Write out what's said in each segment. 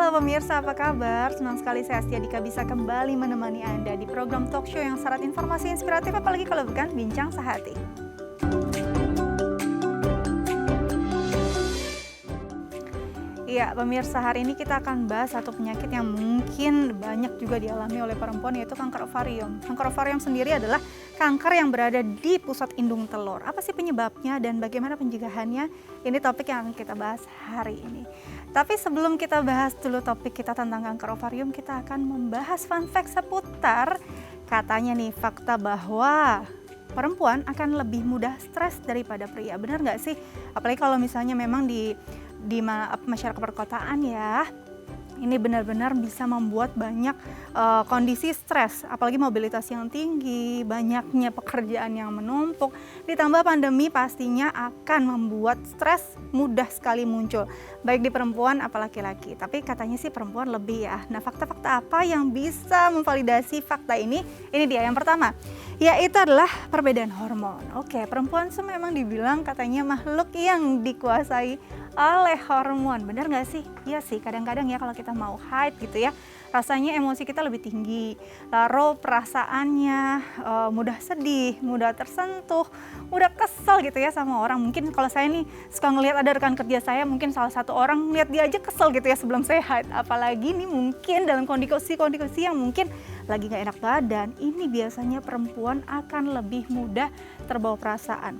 Halo pemirsa, apa kabar? Senang sekali saya Astia Dika bisa kembali menemani Anda di program talk show yang syarat informasi inspiratif, apalagi kalau bukan Bincang Sehati. Iya, pemirsa, hari ini kita akan bahas satu penyakit yang mungkin banyak juga dialami oleh perempuan, yaitu kanker ovarium. Kanker ovarium sendiri adalah kanker yang berada di pusat indung telur. Apa sih penyebabnya dan bagaimana pencegahannya? Ini topik yang akan kita bahas hari ini. Tapi sebelum kita bahas dulu topik kita tentang kanker ovarium, kita akan membahas fun fact seputar katanya nih fakta bahwa perempuan akan lebih mudah stres daripada pria. Benar nggak sih? Apalagi kalau misalnya memang di masyarakat perkotaan ya, ini benar-benar bisa membuat banyak kondisi stres, apalagi mobilitas yang tinggi, banyaknya pekerjaan yang menumpuk, ditambah pandemi pastinya akan membuat stres mudah sekali muncul, baik di perempuan apalagi laki-laki. Tapi katanya sih perempuan lebih ya. Nah, fakta-fakta apa yang bisa memvalidasi fakta ini? Ini dia yang pertama, yaitu adalah perbedaan hormon. Oke, perempuan memang dibilang katanya makhluk yang dikuasai oleh hormon. Benar nggak sih? Iya sih, kadang-kadang ya kalau kita mau haid gitu ya, rasanya emosi kita lebih tinggi, lalu perasaannya mudah sedih, mudah tersentuh, mudah kesel gitu ya sama orang. Mungkin kalau saya nih suka ngelihat ada rekan kerja saya, mungkin salah satu orang lihat dia aja kesel gitu ya sebelum saya haid. Apalagi nih mungkin dalam kondisi-kondisi yang mungkin lagi nggak enak badan, ini biasanya perempuan akan lebih mudah terbawa perasaan.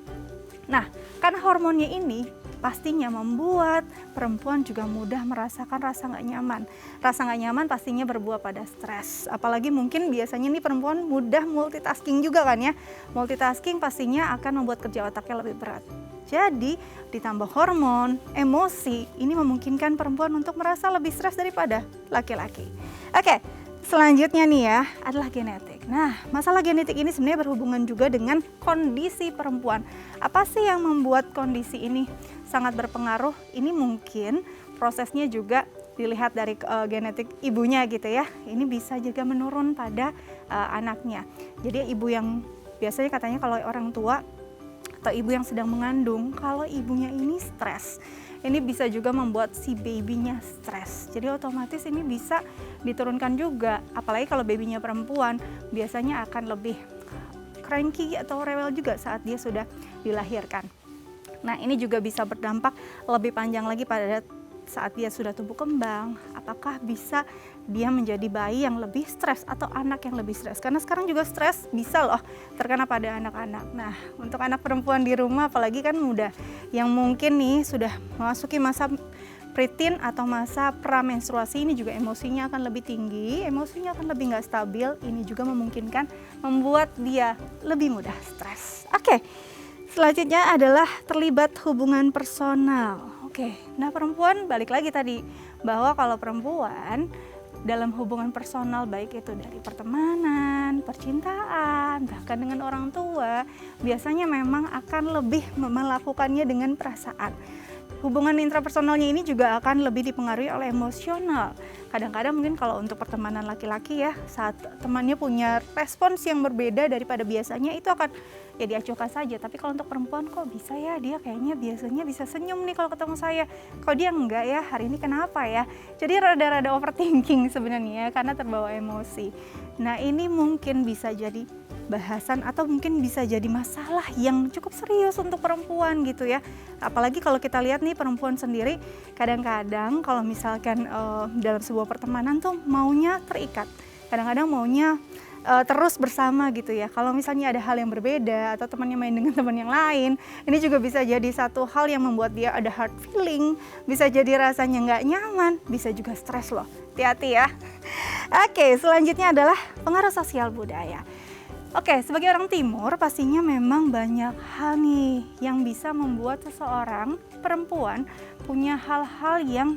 Nah, kan hormonnya ini pastinya membuat perempuan juga mudah merasakan rasa nggak nyaman. Rasa nggak nyaman pastinya berbuah pada stres. Apalagi mungkin biasanya nih perempuan mudah multitasking juga kan ya. Multitasking pastinya akan membuat kerja otaknya lebih berat. Jadi ditambah hormon, emosi, ini memungkinkan perempuan untuk merasa lebih stres daripada laki-laki. Oke, selanjutnya nih ya adalah genetik. Nah, masalah genetik ini sebenarnya berhubungan juga dengan kondisi perempuan. Apa sih yang membuat kondisi ini sangat berpengaruh? Ini mungkin prosesnya juga dilihat dari genetik ibunya gitu ya. Ini bisa juga menurun pada anaknya. Jadi ibu yang biasanya katanya kalau orang tua atau ibu yang sedang mengandung, kalau ibunya ini stres, ini bisa juga membuat si babynya stres. Jadi otomatis ini bisa diturunkan juga. Apalagi kalau babynya perempuan, biasanya akan lebih cranky atau rewel juga saat dia sudah dilahirkan. Nah, ini juga bisa berdampak lebih panjang lagi pada saat dia sudah tumbuh kembang. Apakah bisa dia menjadi bayi yang lebih stres atau anak yang lebih stres? Karena sekarang juga stres bisa loh terkena pada anak-anak. Nah, untuk anak perempuan di rumah apalagi kan muda, yang mungkin nih sudah memasuki masa preteen atau masa pramenstruasi, ini juga emosinya akan lebih tinggi, emosinya akan lebih nggak stabil. Ini juga memungkinkan membuat dia lebih mudah stres. Oke, selanjutnya adalah terlibat hubungan personal. Oke, nah perempuan balik lagi tadi bahwa kalau perempuan dalam hubungan personal, baik itu dari pertemanan, percintaan, bahkan dengan orang tua, biasanya memang akan lebih melakukannya dengan perasaan. Hubungan intrapersonalnya ini juga akan lebih dipengaruhi oleh emosional. Kadang-kadang mungkin kalau untuk pertemanan laki-laki ya, saat temannya punya respons yang berbeda daripada biasanya, itu akan ya diacuhkan saja. Tapi kalau untuk perempuan, kok bisa ya dia kayaknya biasanya bisa senyum nih kalau ketemu saya, kok dia enggak ya, hari ini kenapa ya. Jadi rada-rada overthinking sebenarnya ya, karena terbawa emosi. Nah, ini mungkin bisa jadi bahasan atau mungkin bisa jadi masalah yang cukup serius untuk perempuan gitu ya. Apalagi kalau kita lihat nih perempuan sendiri, kadang-kadang kalau misalkan dalam sebuah pertemanan tuh maunya terikat, kadang-kadang maunya terus bersama gitu ya. Kalau misalnya ada hal yang berbeda atau temannya main dengan teman yang lain, ini juga bisa jadi satu hal yang membuat dia ada hard feeling, bisa jadi rasanya nggak nyaman, bisa juga stres loh. Hati-hati ya. Oke, selanjutnya adalah pengaruh sosial budaya. Oke, sebagai orang timur pastinya memang banyak hal nih yang bisa membuat seseorang perempuan punya hal-hal yang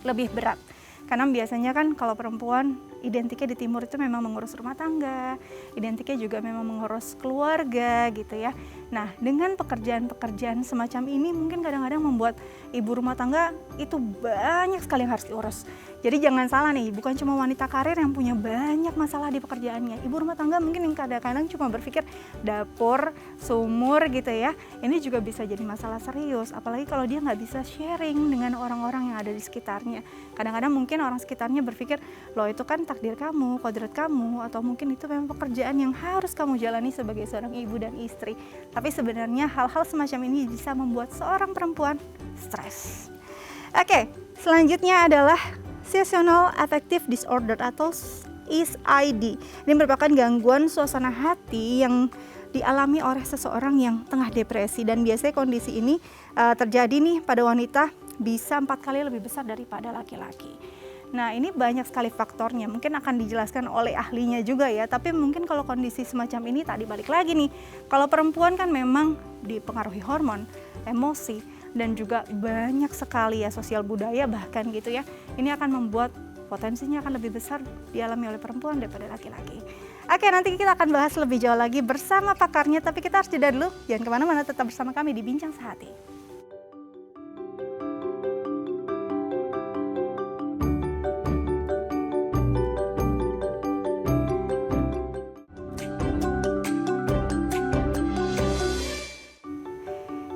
lebih berat. Karena biasanya kan kalau perempuan identiknya di timur itu memang mengurus rumah tangga, identiknya juga memang mengurus keluarga gitu ya. Nah, dengan pekerjaan-pekerjaan semacam ini mungkin kadang-kadang membuat ibu rumah tangga itu banyak sekali yang harus diurus. Jadi jangan salah nih, bukan cuma wanita karir yang punya banyak masalah di pekerjaannya. Ibu rumah tangga mungkin yang kadang-kadang cuma berpikir dapur, sumur gitu ya. Ini juga bisa jadi masalah serius, apalagi kalau dia nggak bisa sharing dengan orang-orang yang ada di sekitarnya. Kadang-kadang mungkin orang sekitarnya berpikir, loh itu kan takdir kamu, kodrat kamu, atau mungkin itu memang pekerjaan yang harus kamu jalani sebagai seorang ibu dan istri. Tapi sebenarnya hal-hal semacam ini bisa membuat seorang perempuan stres. Oke, selanjutnya adalah Seasonal Affective Disorder atau SID. Ini merupakan gangguan suasana hati yang dialami oleh seseorang yang tengah depresi, dan biasanya kondisi ini terjadi nih pada wanita bisa 4 kali lebih besar daripada laki-laki. Nah, ini banyak sekali faktornya, mungkin akan dijelaskan oleh ahlinya juga ya, tapi mungkin kalau kondisi semacam ini tadi balik lagi nih, kalau perempuan kan memang dipengaruhi hormon, emosi, dan juga banyak sekali ya sosial budaya bahkan gitu ya. Ini akan membuat potensinya akan lebih besar dialami oleh perempuan daripada laki-laki. Oke, nanti kita akan bahas lebih jauh lagi bersama pakarnya, tapi kita harus jeda dulu. Jangan kemana-mana, tetap bersama kami di Bincang Sehati.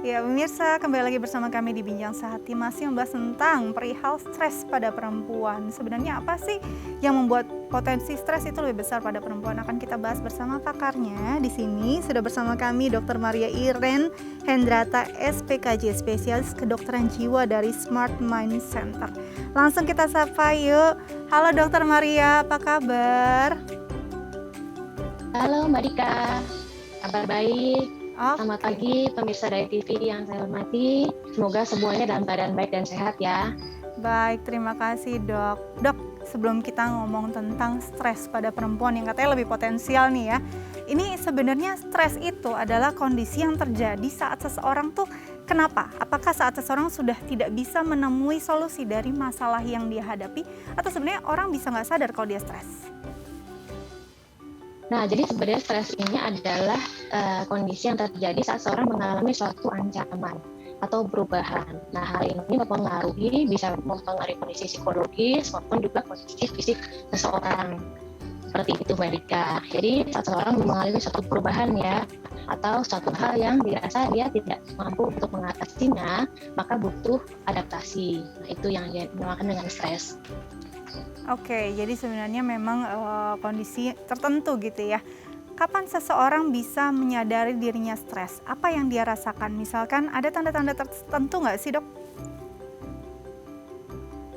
Ya pemirsa, kembali lagi bersama kami di Bincang Sehati, masih membahas tentang perihal stres pada perempuan. Sebenarnya apa sih yang membuat potensi stres itu lebih besar pada perempuan? Akan kita bahas bersama pakarnya. Di sini sudah bersama kami Dr. Maria Iren Hendrata, SPKJ, spesialis kedokteran jiwa dari Smart Mind Center. Langsung kita sapa yuk. Halo Dr. Maria, apa kabar? Halo Mbak Dika, kabar baik. Selamat pagi pemirsa Daya TV yang saya hormati. Semoga semuanya dalam keadaan baik dan sehat ya. Baik, terima kasih dok. Dok, sebelum kita ngomong tentang stres pada perempuan yang katanya lebih potensial nih ya. Ini sebenarnya stres itu adalah kondisi yang terjadi saat seseorang tuh kenapa? Apakah saat seseorang sudah tidak bisa menemui solusi dari masalah yang dia hadapi, atau sebenarnya orang bisa nggak sadar kalau dia stres? Nah, jadi sebenarnya stres ini adalah kondisi yang terjadi saat seorang mengalami suatu ancaman atau perubahan. Nah, hal ini bisa mempengaruhi kondisi psikologis maupun juga kondisi fisik seseorang. Seperti itu, Mbak Dika. Jadi, saat seseorang mengalami suatu perubahan ya, atau suatu hal yang dirasa dia tidak mampu untuk mengatasinya, maka butuh adaptasi. Nah, itu yang dinamakan dengan stres. Oke, jadi sebenarnya memang kondisi tertentu gitu ya. Kapan seseorang bisa menyadari dirinya stres? Apa yang dia rasakan? Misalkan ada tanda-tanda tertentu nggak sih dok?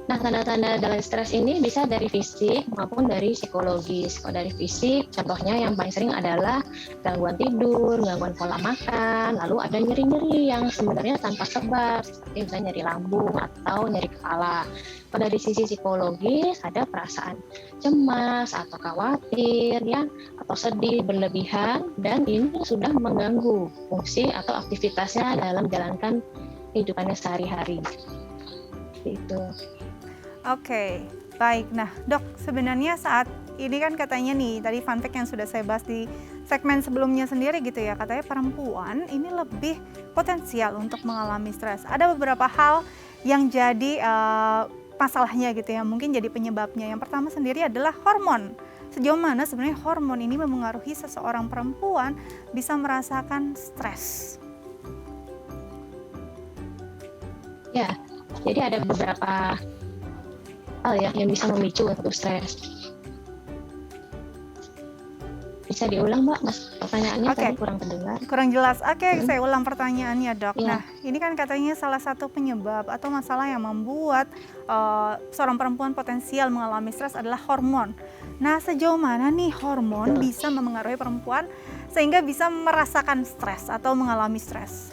Nah, tanda-tanda dari stres ini bisa dari fisik maupun dari psikologis. Kalau dari fisik, contohnya yang paling sering adalah gangguan tidur, gangguan pola makan, lalu ada nyeri-nyeri yang sebenarnya tanpa sebab, seperti misalnya nyeri lambung atau nyeri kepala. Kalau dari sisi psikologis, ada perasaan cemas atau khawatir, ya, atau sedih berlebihan, dan ini sudah mengganggu fungsi atau aktivitasnya dalam menjalankan kehidupannya sehari-hari. Itu. Oke, baik. Nah, dok, sebenarnya saat ini kan katanya nih, tadi fun fact yang sudah saya bahas di segmen sebelumnya sendiri gitu ya, katanya perempuan ini lebih potensial untuk mengalami stres. Ada beberapa hal yang jadi masalahnya gitu ya, mungkin jadi penyebabnya. Yang pertama sendiri adalah hormon. Sejauh mana sebenarnya hormon ini memengaruhi seseorang perempuan bisa merasakan stres? Ya, jadi ada beberapa hal ya yang bisa memicu untuk stres. Bisa diulang Mbak, Mas, pertanyaannya tadi kurang terdengar. Kurang jelas. Oke, saya ulang pertanyaannya dok. Ya. Nah, ini kan katanya salah satu penyebab atau masalah yang membuat seorang perempuan potensial mengalami stres adalah hormon. Nah, sejauh mana nih hormon bisa memengaruhi perempuan sehingga bisa merasakan stres atau mengalami stres?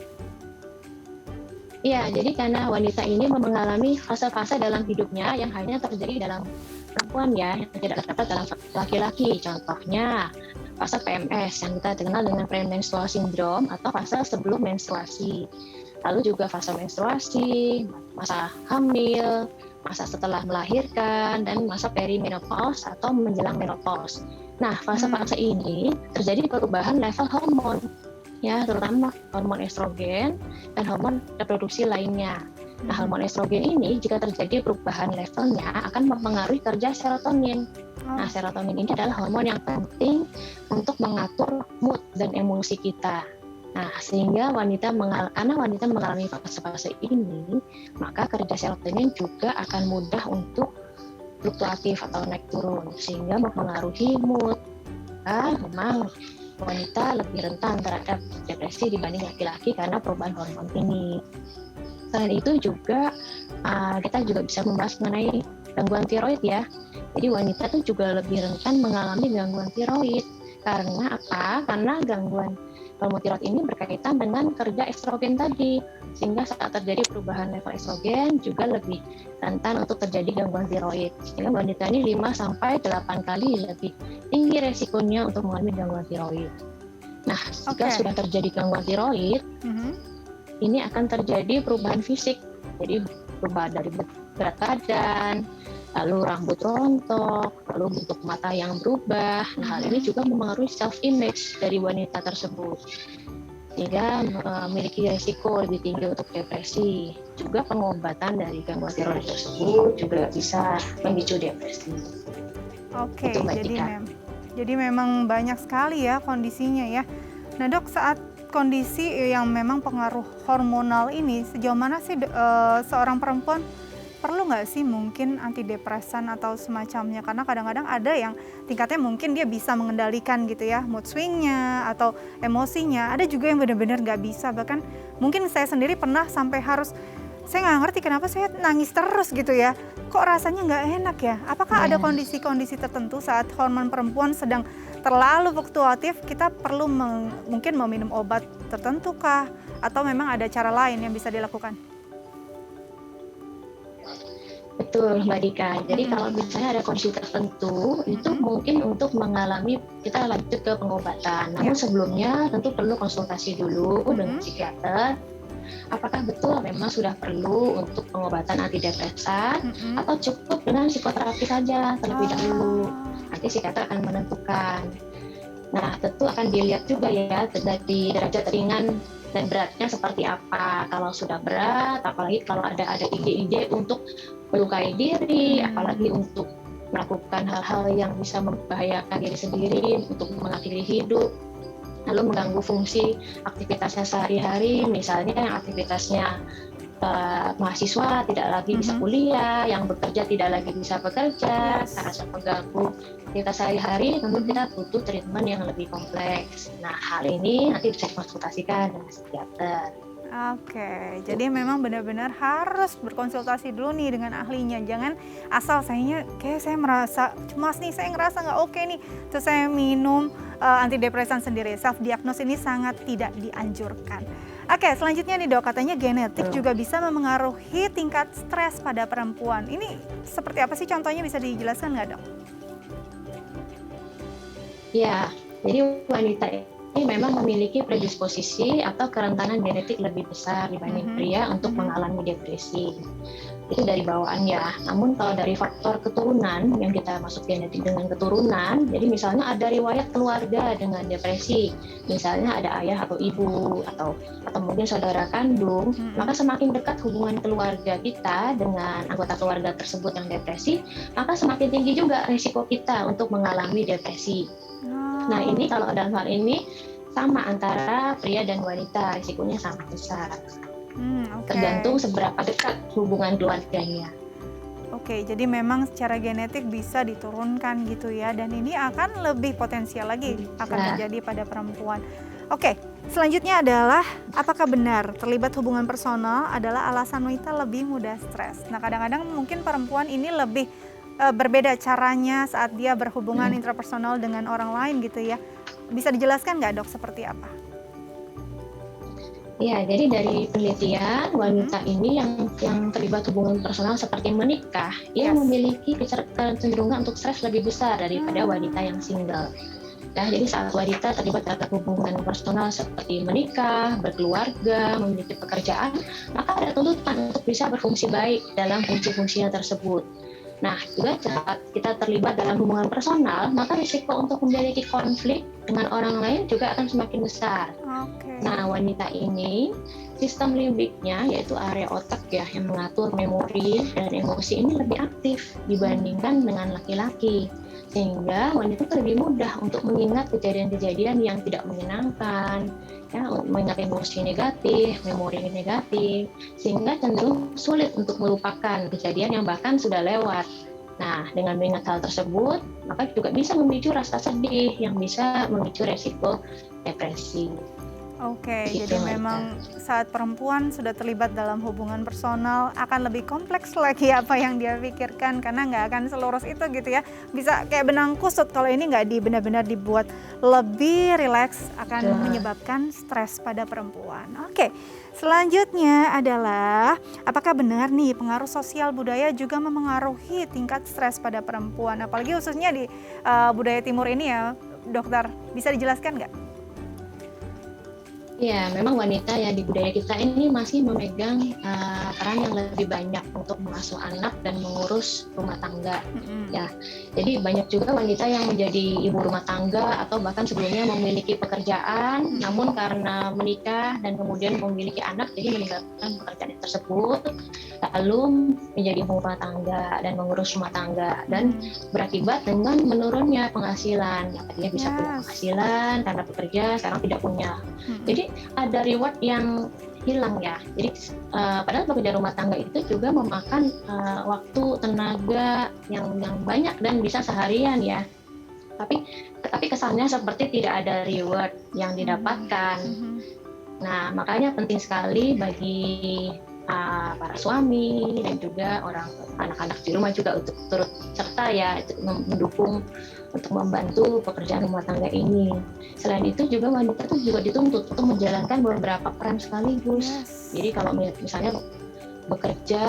Iya, jadi karena wanita ini mengalami fase-fase dalam hidupnya yang hanya terjadi dalam perempuan ya, yang tidak terdapat dalam laki-laki. Contohnya fase PMS yang kita kenal dengan premenstrual syndrome atau fase sebelum menstruasi. Lalu juga fase menstruasi, masa hamil, masa setelah melahirkan, dan masa perimenopause atau menjelang menopause. Nah, fase-fase ini terjadi perubahan level hormon, ya, terutama hormon estrogen dan hormon reproduksi lainnya. Nah, hormon estrogen ini jika terjadi perubahan levelnya akan mempengaruhi kerja serotonin. Nah, serotonin ini adalah hormon yang penting untuk mengatur mood dan emosi kita. Nah, sehingga karena wanita mengalami fase-fase ini, maka kerja serotonin juga akan mudah untuk fluktuatif atau naik turun, sehingga mempengaruhi mood. Memang wanita lebih rentan terhadap depresi dibanding laki-laki karena perubahan hormon ini. Selain itu juga kita juga bisa membahas mengenai gangguan tiroid ya. Jadi wanita tuh juga lebih rentan mengalami gangguan tiroid. Karena apa? Karena gangguan hormon tiroid ini berkaitan dengan kerja estrogen tadi, sehingga saat terjadi perubahan level estrogen juga lebih rentan untuk terjadi gangguan tiroid. Sehingga wanita ini 5-8 kali lebih tinggi resikonya untuk mengalami gangguan tiroid. Nah, jika sudah terjadi gangguan tiroid, ini akan terjadi perubahan fisik. Jadi perubahan dari berat badan, lalu rambut rontok, lalu bentuk mata yang berubah. Nah, hal ini juga mempengaruhi self-image dari wanita tersebut, sehingga memiliki risiko lebih tinggi untuk depresi. Juga pengobatan dari gangguan tiroid tersebut juga bisa memicu depresi. Oke, jadi memang banyak sekali ya kondisinya ya. Nah dok, saat kondisi yang memang pengaruh hormonal ini, sejauh mana sih seorang perempuan perlu nggak sih mungkin antidepresan atau semacamnya? Karena kadang-kadang ada yang tingkatnya mungkin dia bisa mengendalikan gitu ya, mood swingnya atau emosinya. Ada juga yang benar-benar nggak bisa, bahkan mungkin saya sendiri pernah sampai harus, saya nggak ngerti kenapa saya nangis terus gitu ya. Kok rasanya nggak enak ya? Apakah ada kondisi-kondisi tertentu saat hormon perempuan sedang terlalu fluktuatif, kita perlu mungkin meminum obat tertentu kah? Atau memang ada cara lain yang bisa dilakukan? Betul, Mbak Dika. Jadi kalau misalnya ada kondisi tertentu, itu mungkin untuk mengalami, kita lanjut ke pengobatan. Namun sebelumnya tentu perlu konsultasi dulu dengan psikiater. Apakah betul memang sudah perlu untuk pengobatan antidepresan atau cukup dengan psikoterapi saja terlebih dahulu. Nanti psikiater akan menentukan. Nah, tentu akan dilihat juga ya dari derajat ringan dan beratnya seperti apa. Kalau sudah berat, apalagi kalau ada ide-ide untuk melukai diri, apalagi untuk melakukan hal-hal yang bisa membahayakan diri sendiri, untuk mengakhiri hidup, lalu mengganggu fungsi aktivitasnya sehari-hari, misalnya yang aktivitasnya mahasiswa tidak lagi bisa kuliah, yang bekerja tidak lagi bisa bekerja, karena mengganggu aktivitas sehari-hari, tentu kita butuh treatment yang lebih kompleks. Nah, hal ini nanti bisa dikonsultasikan dengan psikiater. Oke, jadi memang benar-benar harus berkonsultasi dulu nih dengan ahlinya. Jangan asal saya merasa cemas nih, saya ngerasa nggak oke nih, terus saya minum antidepresan sendiri. Self diagnosis ini sangat tidak dianjurkan. Oke, selanjutnya nih dok, katanya genetik juga bisa memengaruhi tingkat stres pada perempuan. Ini seperti apa sih contohnya, bisa dijelaskan nggak dok? Ya, jadi wanita ini memang memiliki predisposisi atau kerentanan genetik lebih besar dibanding pria untuk mengalami depresi. Itu dari bawaan ya. Namun kalau dari faktor keturunan, yang kita masuk genetik dengan keturunan, jadi misalnya ada riwayat keluarga dengan depresi, misalnya ada ayah atau ibu atau mungkin saudara kandung, maka semakin dekat hubungan keluarga kita dengan anggota keluarga tersebut yang depresi, maka semakin tinggi juga risiko kita untuk mengalami depresi. Nah, ini kalau dalam hal ini sama antara pria dan wanita, risikonya sangat besar. Tergantung seberapa dekat hubungan keluarganya. Oke, jadi memang secara genetik bisa diturunkan gitu ya, dan ini akan lebih potensial lagi akan terjadi pada perempuan. Oke, selanjutnya adalah apakah benar terlibat hubungan personal adalah alasan wanita lebih mudah stres? Nah, kadang-kadang mungkin perempuan ini lebih berbeda caranya saat dia berhubungan intrapersonal dengan orang lain gitu ya. Bisa dijelaskan nggak dok seperti apa? Ya, jadi dari penelitian wanita ini yang terlibat hubungan personal seperti menikah, ia memiliki kecenderungan untuk stres lebih besar daripada wanita yang single. Ya, jadi saat wanita terlibat dalam hubungan personal seperti menikah, berkeluarga, memiliki pekerjaan, maka ada tuntutan untuk bisa berfungsi baik dalam fungsi-fungsinya tersebut. Nah, juga saat kita terlibat dalam hubungan personal, maka risiko untuk memiliki konflik dengan orang lain juga akan semakin besar. Oke. Nah, wanita ini sistem limbiknya, yaitu area otak ya yang mengatur memori dan emosi ini lebih aktif dibandingkan dengan laki-laki. Sehingga wanita itu lebih mudah untuk mengingat kejadian-kejadian yang tidak menyenangkan, ya, mengingat emosi negatif, memori negatif, sehingga cenderung sulit untuk melupakan kejadian yang bahkan sudah lewat. Nah, dengan mengingat hal tersebut, maka juga bisa memicu rasa sedih yang bisa memicu resiko depresi. Oke, Gitu, jadi Marita. memang saat perempuan sudah terlibat dalam hubungan personal akan lebih kompleks lagi apa yang dia pikirkan karena nggak akan selurus itu gitu ya. Bisa kayak benang kusut kalau ini nggak benar-benar dibuat lebih rileks akan menyebabkan stres pada perempuan. Oke, selanjutnya adalah apakah benar nih pengaruh sosial budaya juga memengaruhi tingkat stres pada perempuan? Apalagi khususnya di budaya timur ini ya, dokter. Bisa dijelaskan nggak? Ya, memang wanita ya di budaya kita ini masih memegang peran yang lebih banyak untuk mengasuh anak dan mengurus rumah tangga. Ya, jadi banyak juga wanita yang menjadi ibu rumah tangga atau bahkan sebelumnya memiliki pekerjaan, namun karena menikah dan kemudian memiliki anak, jadi meninggalkan pekerjaan tersebut, lalu menjadi ibu rumah tangga dan mengurus rumah tangga dan berakibat dengan menurunnya penghasilan. Ya, tadinya bisa punya penghasilan karena bekerja, sekarang tidak punya. Jadi ada reward yang hilang ya. Jadi padahal pekerjaan rumah tangga itu juga memakan waktu, tenaga yang banyak dan bisa seharian ya. Tapi kesannya seperti tidak ada reward yang didapatkan. Nah, makanya penting sekali bagi para suami dan juga anak-anak di rumah juga untuk turut serta ya mendukung untuk membantu pekerjaan rumah tangga ini. Selain itu juga wanita itu juga dituntut untuk menjalankan beberapa peran sekaligus. Jadi kalau misalnya bekerja,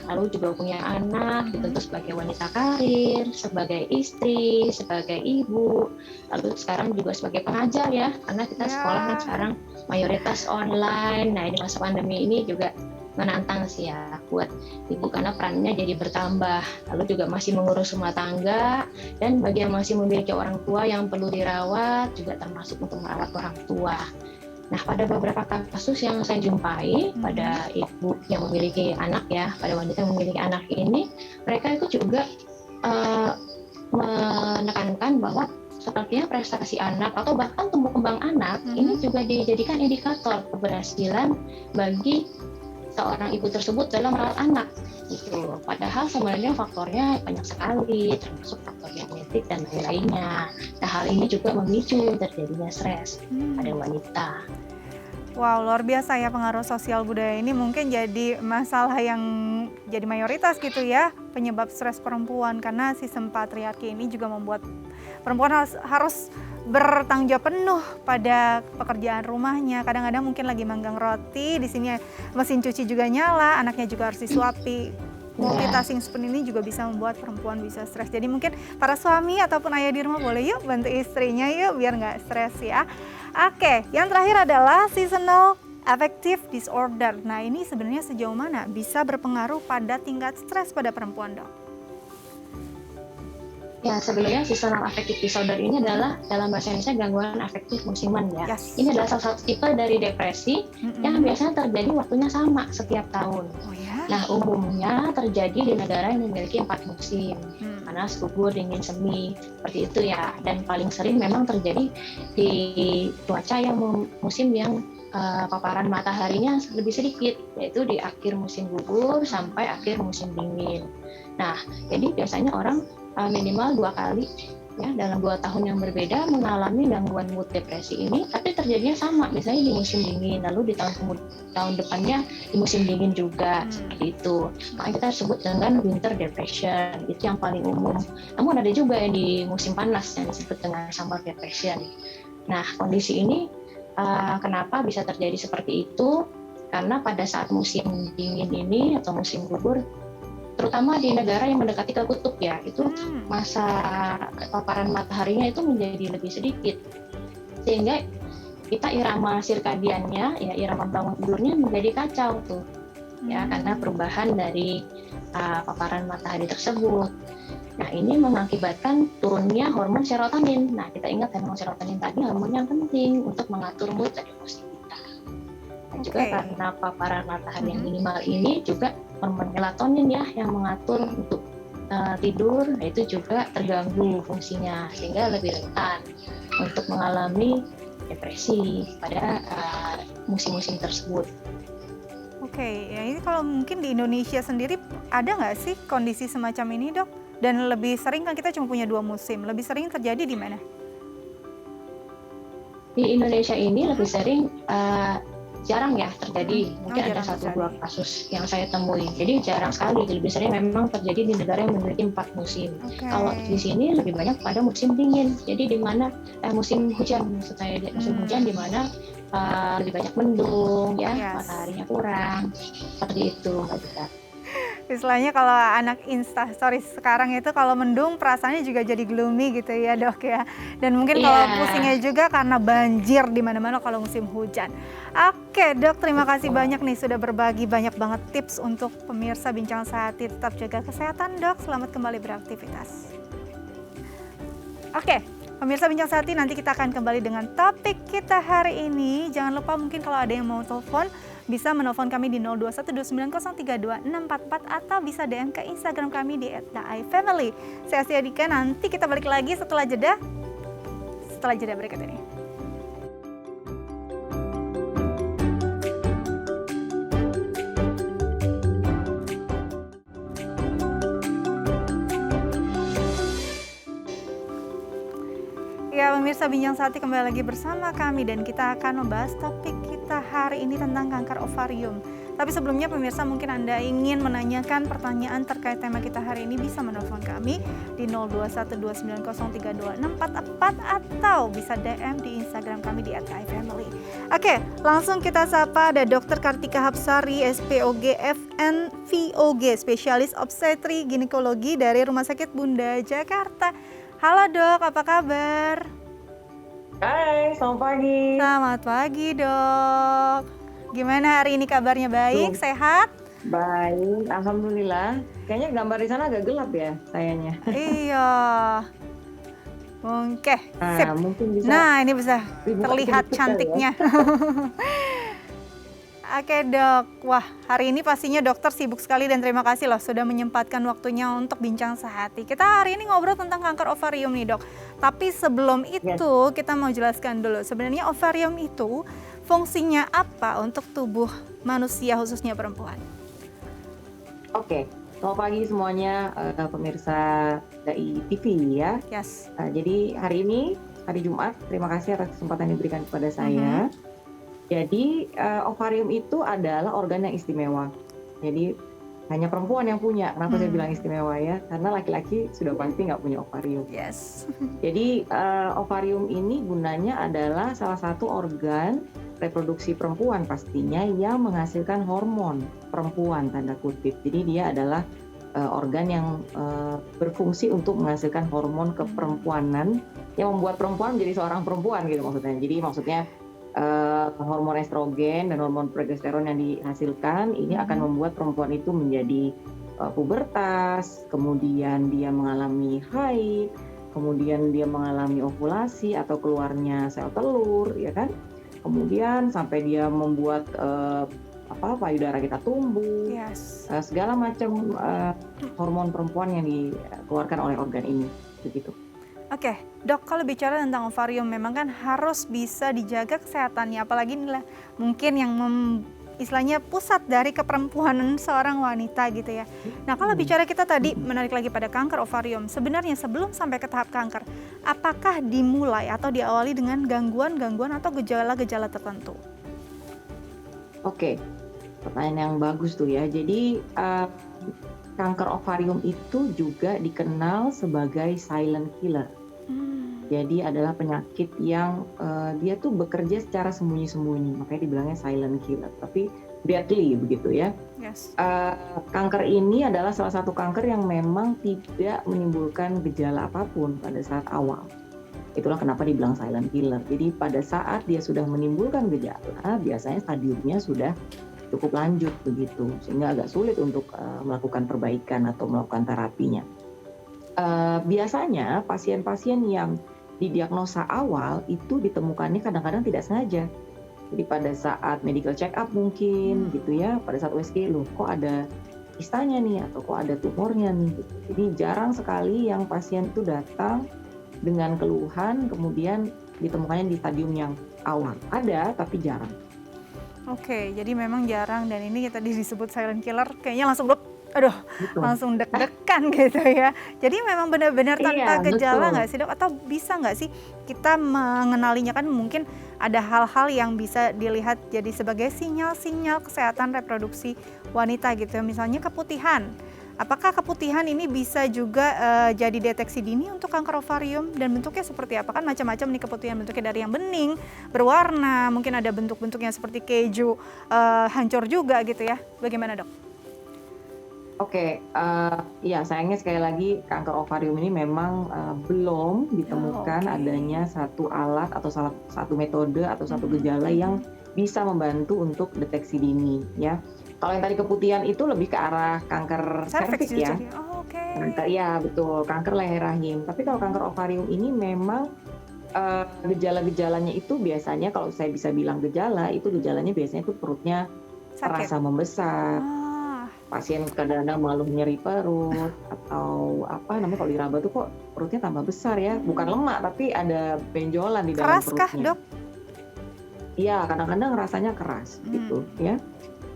lalu juga punya anak, dituntut sebagai wanita karir, sebagai istri, sebagai ibu, lalu sekarang juga sebagai pengajar ya, karena kita sekolah kan sekarang mayoritas online. Nah, di masa pandemi ini juga menantang sih ya buat ibu karena perannya jadi bertambah, lalu juga masih mengurus rumah tangga, dan bagi yang masih memiliki orang tua yang perlu dirawat juga termasuk untuk merawat orang tua. Nah, pada beberapa kasus yang saya jumpai pada ibu yang memiliki anak ya, pada wanita yang memiliki anak ini, mereka itu juga menekankan bahwa sepertinya prestasi anak atau bahkan tumbuh kembang anak ini juga dijadikan indikator keberhasilan bagi seorang ibu tersebut dalam merawat anak gitu. Padahal sebenarnya faktornya banyak sekali, termasuk faktor genetik dan lain-lainnya. Nah, hal ini juga memicu terjadinya stres pada wanita. Wow, luar biasa ya pengaruh sosial budaya ini mungkin jadi masalah yang jadi mayoritas gitu ya, penyebab stres perempuan karena sistem patriarki ini juga membuat perempuan harus bertanggung jawab penuh pada pekerjaan rumahnya. Kadang-kadang mungkin lagi manggang roti, di sini mesin cuci juga nyala, anaknya juga harus disuapi. Multitasking seperti ini juga bisa membuat perempuan bisa stres. Jadi mungkin para suami ataupun ayah di rumah boleh yuk bantu istrinya yuk biar nggak stres ya. Oke, yang terakhir adalah seasonal affective disorder. Nah, ini sebenarnya sejauh mana bisa berpengaruh pada tingkat stres pada perempuan, Dok? Ya, sebenarnya seasonal affective disorder ini adalah dalam bahasa Indonesia gangguan afektif musiman ya. Yes. Ini adalah salah satu tipe dari depresi yang biasanya terjadi waktunya sama setiap tahun. Oh ya? Nah, umumnya terjadi di negara yang memiliki 4 musim. Panas, gugur, dingin, semi, seperti itu ya. Dan paling sering memang terjadi di cuaca yang musim yang paparan mataharinya lebih sedikit, yaitu di akhir musim gugur sampai akhir musim dingin. Nah, jadi biasanya orang minimal 2 kali ya dalam 2 tahun yang berbeda mengalami gangguan mood depresi ini, tapi terjadinya sama, misalnya di musim dingin, lalu di tahun depannya di musim dingin juga, seperti itu. Makanya kita sebut dengan winter depression, itu yang paling umum. Namun ada juga yang di musim panas yang disebut dengan summer depression. Nah, kondisi ini kenapa bisa terjadi seperti itu? Karena pada saat musim dingin ini atau musim gugur, terutama di negara yang mendekati ke kutub ya, itu Hmm, masa paparan mataharinya itu menjadi lebih sedikit, sehingga kita irama sirkadiannya, ya irama bangun tidurnya menjadi kacau tuh, ya karena hmm. perubahan dari paparan matahari tersebut. Nah, ini mengakibatkan turunnya hormon serotonin. Nah, kita ingat hormon serotonin tadi hormon yang penting untuk mengatur mood dan emosi kita. Dan juga Oke. karena paparan matahari yang Mhm. minimal ini juga hormon melatonin ya yang mengatur untuk tidur, nah itu juga terganggu fungsinya sehingga lebih rentan untuk mengalami depresi pada musim-musim tersebut. Oke, ya ini kalau mungkin di Indonesia sendiri ada nggak sih kondisi semacam ini, Dok? Dan lebih sering kan kita cuma punya 2 musim, lebih sering terjadi di mana? Di Indonesia ini lebih Mhm, sering jarang ya mhm. terjadi, Oh, mungkin ada jarang satu dua terjadi. kasus yang saya temui. Jadi jarang sekali, lebih sering memang terjadi di negara yang memiliki 4 musim. Oke. Kalau di sini lebih banyak pada musim dingin, jadi di mana musim hujan, maksud saya musim hujan di Hmm, mana lebih banyak mendung, ya yes. mataharinya kurang, seperti itu Mbak Dita. Istilahnya kalau anak Instastory sekarang itu kalau mendung perasaannya juga jadi gloomy gitu ya, Dok ya. Dan mungkin Iya, kalau pusingnya juga karena banjir di mana-mana kalau musim hujan. Oke, Dok, terima kasih betul. banyak nih sudah berbagi banyak banget tips untuk pemirsa Bincang Sehati. Tetap jaga kesehatan, Dok. Selamat kembali beraktivitas. Oke, pemirsa Bincang Sehati, nanti kita akan kembali dengan topik kita hari ini. Jangan lupa mungkin kalau ada yang mau telepon, bisa menelpon kami di 0212903264 atau bisa DM ke Instagram kami di @daifamily. Saya Asia Dika, nanti kita balik lagi setelah jeda berikut ini. Ya, pemirsa Bincang Sehati kembali lagi bersama kami dan kita akan membahas topik kita hari ini tentang kanker ovarium. Tapi sebelumnya pemirsa, mungkin Anda ingin menanyakan pertanyaan terkait tema kita hari ini, bisa menelpon kami di 0212903264 atau bisa DM di Instagram kami di @daifamily. Oke, langsung kita sapa, ada Dr. Kartika Hapsari, SPOG FN VOG, spesialis obstetri ginekologi dari Rumah Sakit Bunda Jakarta. Halo Dok, apa kabar? Hai, selamat pagi. Selamat pagi Dok. Gimana hari ini kabarnya, baik, Tuh, sehat? baik, alhamdulillah. Kayaknya gambar di sana agak gelap ya, sayanya. Iya. Oke, sip. Nah, mungkin bisa Nah, ini bisa dibuka terlihat sedikit kali ya. cantiknya. Oke Dok, wah hari ini pastinya dokter sibuk sekali dan terima kasih loh sudah menyempatkan waktunya untuk bincang sehati. Kita hari ini ngobrol tentang kanker ovarium nih Dok. Tapi sebelum Yes. itu kita mau jelaskan dulu sebenarnya ovarium itu fungsinya apa untuk tubuh manusia khususnya perempuan. Oke, selamat pagi semuanya, pemirsa DAI TV ya. Yes. Jadi hari ini, hari Jumat, terima kasih atas kesempatan yang diberikan kepada saya. Mhm. Jadi ovarium itu adalah organ yang istimewa. Jadi hanya perempuan yang punya. Kenapa saya bilang istimewa ya? Karena laki-laki sudah pasti nggak punya ovarium. Yes. Jadi ovarium ini gunanya adalah salah satu organ reproduksi perempuan pastinya yang menghasilkan hormon perempuan tanda kutip. Jadi dia adalah organ yang berfungsi untuk menghasilkan hormon keperempuanan yang membuat perempuan menjadi seorang perempuan gitu maksudnya. Jadi maksudnya hormon estrogen dan hormon progesteron yang dihasilkan ini akan membuat perempuan itu menjadi pubertas, kemudian dia mengalami haid, kemudian dia mengalami ovulasi atau keluarnya sel telur, ya kan? Kemudian sampai dia membuat payudara kita tumbuh, Yes. segala macam hormon perempuan yang dikeluarkan oleh organ ini, begitu. Oke, Dok, kalau bicara tentang ovarium memang kan harus bisa dijaga kesehatannya, apalagi inilah mungkin yang istilahnya pusat dari keperempuanan seorang wanita gitu ya. Nah, kalau bicara kita tadi menarik lagi pada kanker ovarium, sebenarnya sebelum sampai ke tahap kanker, apakah dimulai atau diawali dengan gangguan-gangguan atau gejala-gejala tertentu? Oke, pertanyaan yang bagus tuh ya. Jadi kanker ovarium itu juga dikenal sebagai silent killer. Jadi adalah penyakit yang dia tuh bekerja secara sembunyi-sembunyi, makanya dibilangnya silent killer. Tapi deadly begitu ya. Yes. Kanker ini adalah salah satu kanker yang memang tidak menimbulkan gejala apapun pada saat awal. Itulah kenapa dibilang silent killer. Jadi pada saat dia sudah menimbulkan gejala, biasanya stadiumnya sudah cukup lanjut begitu, sehingga agak sulit untuk melakukan perbaikan atau melakukan terapinya. Biasanya pasien-pasien yang didiagnosa awal itu ditemukannya kadang-kadang tidak sengaja. Jadi pada saat medical check up mungkin gitu ya, pada saat USG loh kok ada kistanya nih atau kok ada tumornya nih gitu. Jadi jarang sekali yang pasien itu datang dengan keluhan kemudian ditemukannya di stadium yang awal. Ada tapi jarang. Oke, jadi memang jarang dan ini tadi disebut silent killer kayaknya langsung langsung deg-degan gitu ya. Jadi memang benar-benar tanpa gejala nggak sih dok? Atau bisa nggak sih kita mengenalinya, kan mungkin ada hal-hal yang bisa dilihat jadi sebagai sinyal-sinyal kesehatan reproduksi wanita gitu ya. Misalnya keputihan. Apakah keputihan ini bisa juga jadi deteksi dini untuk kanker ovarium, dan bentuknya seperti apa? Kan macam-macam nih keputihan, bentuknya dari yang bening, berwarna, mungkin ada bentuk-bentuknya seperti keju, hancur juga gitu ya. Bagaimana dok? Oke, ya sayangnya sekali lagi kanker ovarium ini memang belum ditemukan adanya satu alat atau satu metode atau satu gejala yang bisa membantu untuk deteksi dini ya. Kalau yang tadi keputihan itu lebih ke arah kanker serviks ya. Kanker, ya betul, kanker leher rahim. Tapi kalau kanker ovarium ini memang gejala-gejalanya itu biasanya, kalau saya bisa bilang gejala, itu gejalanya biasanya itu perutnya terasa membesar. Pasien kadang-kadang malu nyeri perut atau apa namanya kalau diraba tuh kok perutnya tambah besar ya, bukan lemak tapi ada benjolan di dalam perutnya. Keras kah dok? Iya, kadang-kadang rasanya keras gitu ya.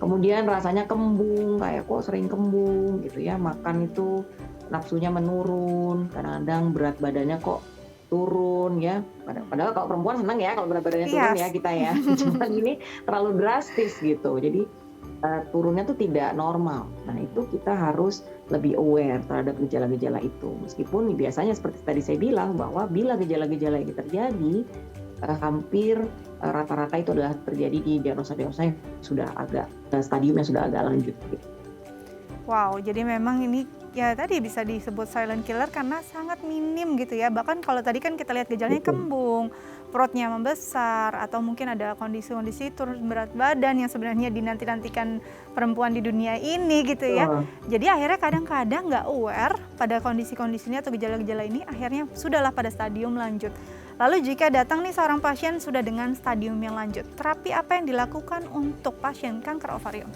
Kemudian rasanya kembung, kayak kok sering kembung gitu ya, makan itu nafsunya menurun, kadang-kadang berat badannya kok turun ya. Padahal kalau perempuan senang ya kalau berat badannya turun ya kita ya. Cuma ini terlalu drastis gitu. Jadi turunnya tuh tidak normal. Nah itu kita harus lebih aware terhadap gejala-gejala itu. Meskipun biasanya seperti tadi saya bilang bahwa bila gejala-gejala ini terjadi, hampir rata-rata itu adalah terjadi di diagnosa-diagnosa yang sudah agak stadium yang sudah agak lanjut. Wow, jadi memang ini ya tadi bisa disebut silent killer karena sangat minim gitu ya. Bahkan kalau tadi kan kita lihat gejalanya kembung, perutnya membesar, atau mungkin ada kondisi-kondisi turun berat badan yang sebenarnya dinanti-nantikan perempuan di dunia ini gitu ya. Jadi akhirnya kadang-kadang nggak aware pada kondisi-kondisi ini atau gejala-gejala ini, akhirnya sudahlah pada stadium lanjut. Lalu jika datang nih seorang pasien sudah dengan stadium yang lanjut, terapi apa yang dilakukan untuk pasien kanker ovarium?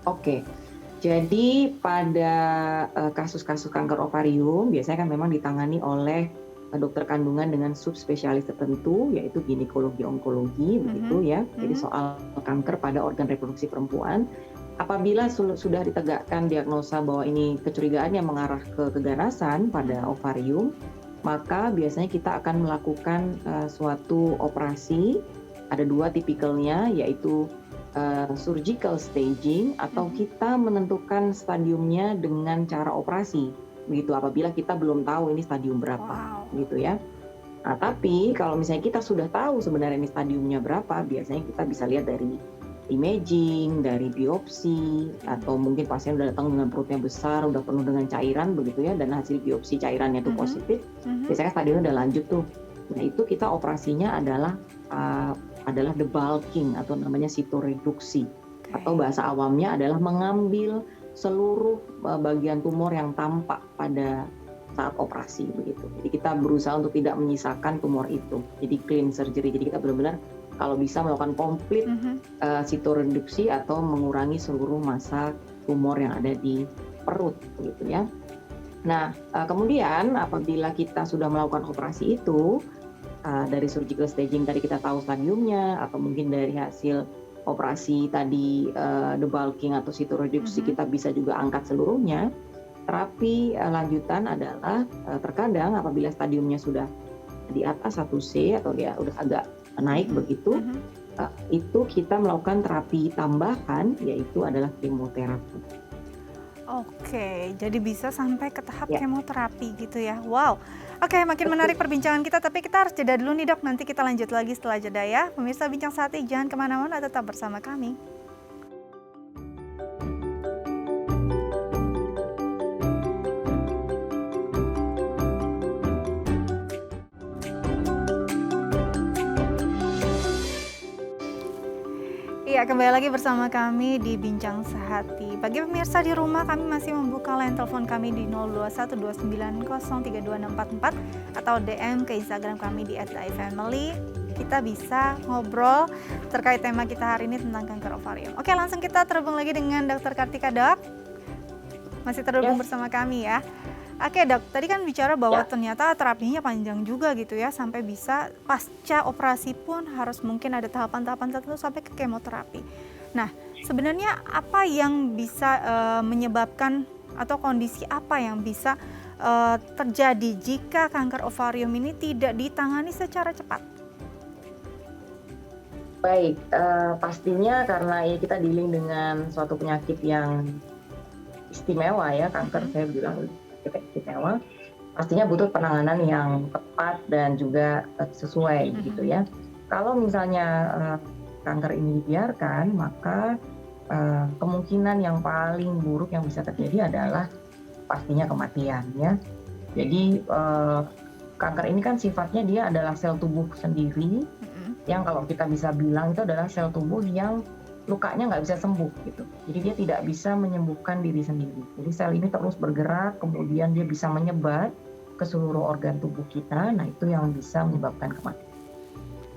Oke, jadi pada kasus-kasus kanker ovarium biasanya kan memang ditangani oleh dokter kandungan dengan subspesialis tertentu, yaitu ginekologi onkologi begitu ya. Jadi soal kanker pada organ reproduksi perempuan, apabila sudah ditegakkan diagnosa bahwa ini kecurigaan yang mengarah ke keganasan pada ovarium, maka biasanya kita akan melakukan suatu operasi. Ada dua tipikalnya, yaitu surgical staging atau kita menentukan stadiumnya dengan cara operasi. Begitu apabila kita belum tahu ini stadium berapa, gitu ya. Nah, tapi kalau misalnya kita sudah tahu sebenarnya ini stadiumnya berapa, biasanya kita bisa lihat dari imaging, dari biopsi, atau mungkin pasien udah datang dengan perutnya besar, udah penuh dengan cairan begitu ya, dan hasil biopsi cairannya itu positif, biasanya stadiumnya udah lanjut tuh. Nah itu kita operasinya adalah debulking atau namanya sitoreduksi, atau bahasa awamnya adalah mengambil seluruh bagian tumor yang tampak pada saat operasi begitu. Jadi kita berusaha untuk tidak menyisakan tumor itu. Jadi clean surgery. Jadi kita benar-benar kalau bisa melakukan komplit sitoreduksi atau mengurangi seluruh massa tumor yang ada di perut begitu ya. Nah, kemudian apabila kita sudah melakukan operasi itu, dari surgical staging tadi kita tahu stadiumnya, atau mungkin dari hasil operasi tadi debulking atau sitoreduksi kita bisa juga angkat seluruhnya. Terapi lanjutan adalah terkadang apabila stadiumnya sudah di atas 1C atau dia udah agak naik begitu, itu kita melakukan terapi tambahan, yaitu adalah kemoterapi. Oke, jadi bisa sampai ke tahap kemoterapi gitu ya. Wow. Oke, makin menarik perbincangan kita, tapi kita harus jeda dulu nih dok. Nanti kita lanjut lagi setelah jeda ya. Pemirsa Bincang Sehati, jangan kemana-mana, tetap bersama kami. Iya, kembali lagi bersama kami di Bincang Sehati. Bagi pemirsa di rumah, kami masih membuka line telepon kami di 0212903244 atau DM ke Instagram kami di @daifamily. Kita bisa ngobrol terkait tema kita hari ini tentang kanker ovarium. Oke, langsung kita terhubung lagi dengan Dr. Kartika, Dok. Masih terhubung bersama kami ya. Oke, Dok, tadi kan bicara bahwa ternyata terapinya panjang juga gitu ya, sampai bisa pasca operasi pun harus mungkin ada tahapan-tahapan tertentu sampai ke kemoterapi. Nah, sebenarnya apa yang bisa menyebabkan atau kondisi apa yang bisa terjadi jika kanker ovarium ini tidak ditangani secara cepat? Baik, pastinya karena ya kita dealing dengan suatu penyakit yang istimewa ya, kanker saya bilang istimewa, pastinya butuh penanganan yang tepat dan juga sesuai gitu ya. Kalau misalnya kanker ini dibiarkan, maka kemungkinan yang paling buruk yang bisa terjadi adalah pastinya kematian ya. Jadi kanker ini kan sifatnya dia adalah sel tubuh sendiri yang kalau kita bisa bilang itu adalah sel tubuh yang lukanya nggak bisa sembuh gitu. Jadi dia tidak bisa menyembuhkan diri sendiri. Jadi sel ini terus bergerak, kemudian dia bisa menyebar ke seluruh organ tubuh kita. Nah, itu yang bisa menyebabkan kematian.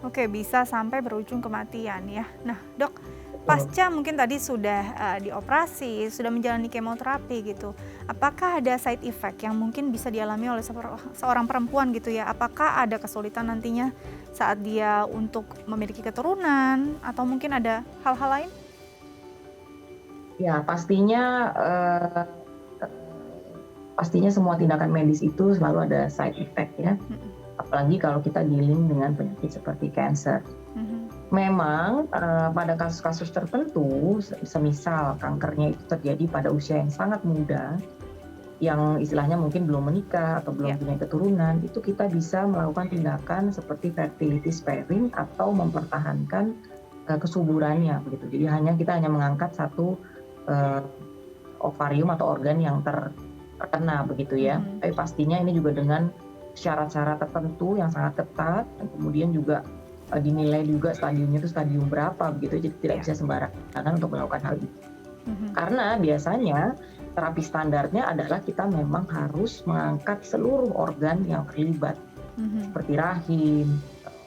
Oke, bisa sampai berujung kematian ya. Nah, Dok, pasca mungkin tadi sudah dioperasi, sudah menjalani kemoterapi gitu. Apakah ada side effect yang mungkin bisa dialami oleh seorang perempuan gitu ya? Apakah ada kesulitan nantinya saat dia untuk memiliki keturunan atau mungkin ada hal-hal lain? Ya, pastinya semua tindakan medis itu selalu ada side effect ya. Apalagi kalau kita dealing dengan penyakit seperti cancer. Memang pada kasus-kasus tertentu, semisal kankernya itu terjadi pada usia yang sangat muda, yang istilahnya mungkin belum menikah atau belum punya keturunan, itu kita bisa melakukan tindakan seperti fertility sparing atau mempertahankan kesuburannya begitu. Jadi kita hanya mengangkat satu ovarium atau organ yang terkena begitu ya. Tapi pastinya ini juga dengan syarat-syarat tertentu yang sangat ketat, dan kemudian juga dinilai juga stadiumnya itu stadium berapa begitu, jadi tidak bisa sembarangan untuk melakukan hal itu. Karena biasanya terapi standarnya adalah kita memang harus mengangkat seluruh organ yang terlibat, seperti rahim,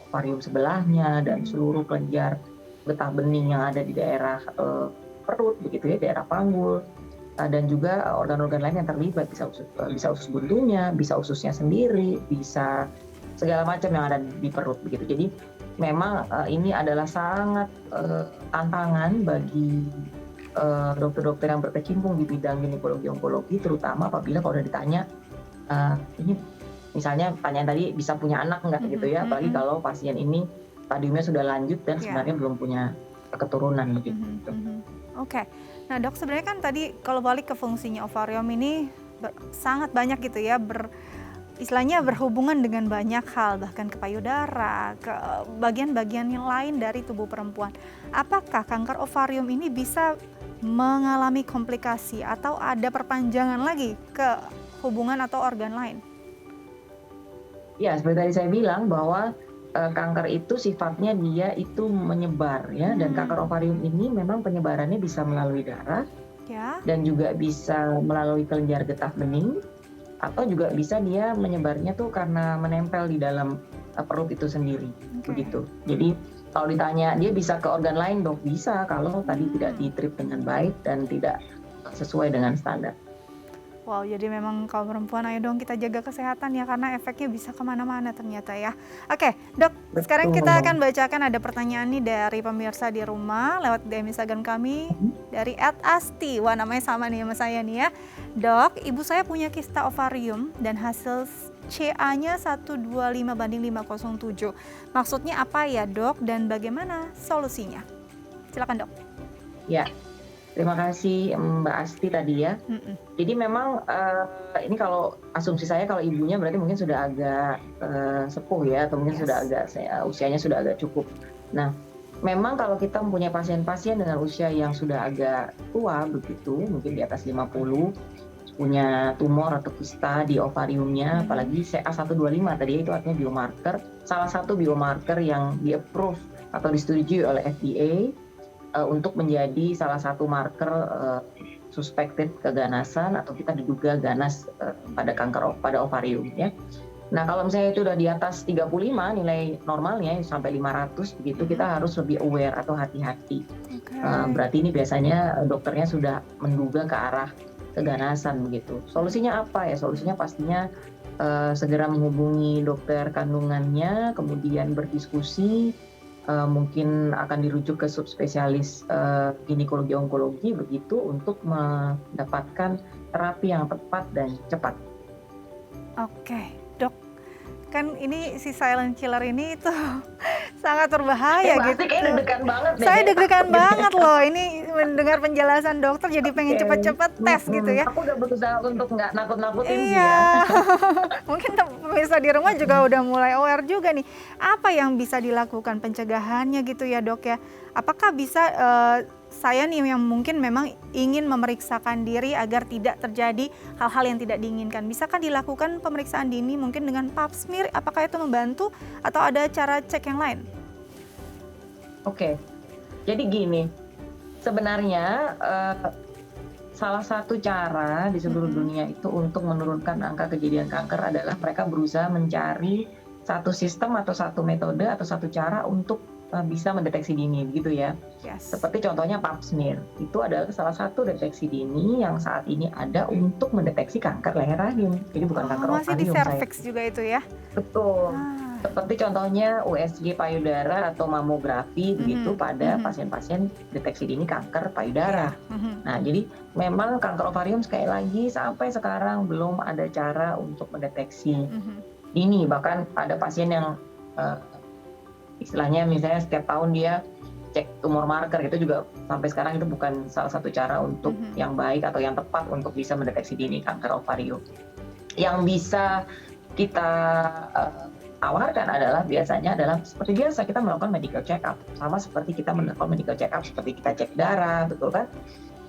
ovarium sebelahnya, dan seluruh kelenjar getah bening yang ada di daerah perut begitu ya, daerah panggul, dan juga organ-organ lain yang terlibat, bisa usus buntunya, bisa ususnya sendiri, bisa segala macam yang ada di perut begitu. Jadi memang ini adalah sangat tantangan bagi dokter-dokter yang berkecimpung di bidang ginekologi onkologi, terutama apabila kalau udah ditanya ini misalnya pertanyaan tadi bisa punya anak nggak gitu ya, apalagi kalau pasien ini stadiumnya sudah lanjut dan sebenarnya belum punya keturunan begitu. Oke. Nah, Dok, sebenarnya kan tadi kalau balik ke fungsinya ovarium ini sangat banyak gitu ya, istilahnya berhubungan dengan banyak hal, bahkan ke payudara, ke bagian-bagian yang lain dari tubuh perempuan. Apakah kanker ovarium ini bisa mengalami komplikasi atau ada perpanjangan lagi ke hubungan atau organ lain? Ya, seperti tadi saya bilang bahwa kanker itu sifatnya dia itu menyebar ya, dan kanker ovarium ini memang penyebarannya bisa melalui darah dan juga bisa melalui kelenjar getah bening, atau juga bisa dia menyebarnya tuh karena menempel di dalam perut itu sendiri begitu. Jadi kalau ditanya dia bisa ke organ lain, Dok, bisa kalau tadi tidak ditreat dengan baik dan tidak sesuai dengan standar. Wow, jadi memang kalau perempuan ayo dong kita jaga kesehatan ya, karena efeknya bisa kemana-mana ternyata ya. Oke, Dok, sekarang kita akan bacakan ada pertanyaan nih dari pemirsa di rumah lewat DM Instagram kami dari @asti. Wah, namanya sama nih sama saya nih ya. Dok, ibu saya punya kista ovarium dan hasil CA-nya 125/507. Maksudnya apa ya, Dok, dan bagaimana solusinya? Silakan, Dok. Ya. Terima kasih Mbak Asti tadi ya. Jadi memang ini kalau asumsi saya kalau ibunya berarti mungkin sudah agak sepuh ya, atau mungkin sudah agak usianya sudah agak cukup. Nah, memang kalau kita mempunyai pasien-pasien dengan usia yang sudah agak tua begitu, mungkin di atas 50, punya tumor atau kista di ovariumnya, apalagi CA125 tadi itu artinya biomarker, salah satu biomarker yang di-approve atau disetujui oleh FDA. untuk menjadi salah satu marker suspected keganasan atau kita diduga ganas pada kanker pada ovarium ya. Nah, kalau misalnya itu udah di atas 35 nilai normalnya sampai 500 begitu, kita harus lebih aware atau hati-hati. Berarti ini biasanya dokternya sudah menduga ke arah keganasan begitu. Solusinya apa ya? Solusinya pastinya segera menghubungi dokter kandungannya, kemudian berdiskusi, mungkin akan dirujuk ke subspesialis ginekologi onkologi begitu untuk mendapatkan terapi yang tepat dan cepat. Oke, Dok. Kan ini si silent killer ini tuh sangat berbahaya gitu. Kayaknya deg-degan banget deh. Saya deg-degan banget loh. Ini mendengar penjelasan dokter jadi pengen cepet-cepet tes gitu ya. Aku udah berusaha untuk nggak nakut-nakutin sih Iya. ya. Mungkin pemirsa di rumah juga udah mulai aware juga nih. Apa yang bisa dilakukan pencegahannya gitu ya, Dok ya? Apakah bisa saya nih yang mungkin memang ingin memeriksakan diri agar tidak terjadi hal-hal yang tidak diinginkan. Bisakah dilakukan pemeriksaan dini mungkin dengan pap smear? Apakah itu membantu atau ada cara cek yang lain? Oke, jadi gini, sebenarnya salah satu cara di seluruh dunia itu untuk menurunkan angka kejadian kanker adalah mereka berusaha mencari satu sistem atau satu metode atau satu cara untuk bisa mendeteksi dini gitu ya. Yes. Seperti contohnya pap smear, itu adalah salah satu deteksi dini yang saat ini ada untuk mendeteksi kanker leher rahim. Jadi bukan kanker ovarium. Masih di cervix juga itu ya? Betul. Seperti contohnya USG payudara atau mamografi begitu pada pasien-pasien deteksi dini kanker payudara. Nah, jadi memang kanker ovarium sekali lagi sampai sekarang belum ada cara untuk mendeteksi dini. Bahkan ada pasien yang istilahnya misalnya setiap tahun dia cek tumor marker, itu juga sampai sekarang itu bukan salah satu cara untuk yang baik atau yang tepat untuk bisa mendeteksi dini kanker ovarium. Yang bisa kita tawarkan adalah biasanya adalah seperti biasa kita melakukan medical check up, sama seperti kita melakukan medical check up seperti kita cek darah, betul kan?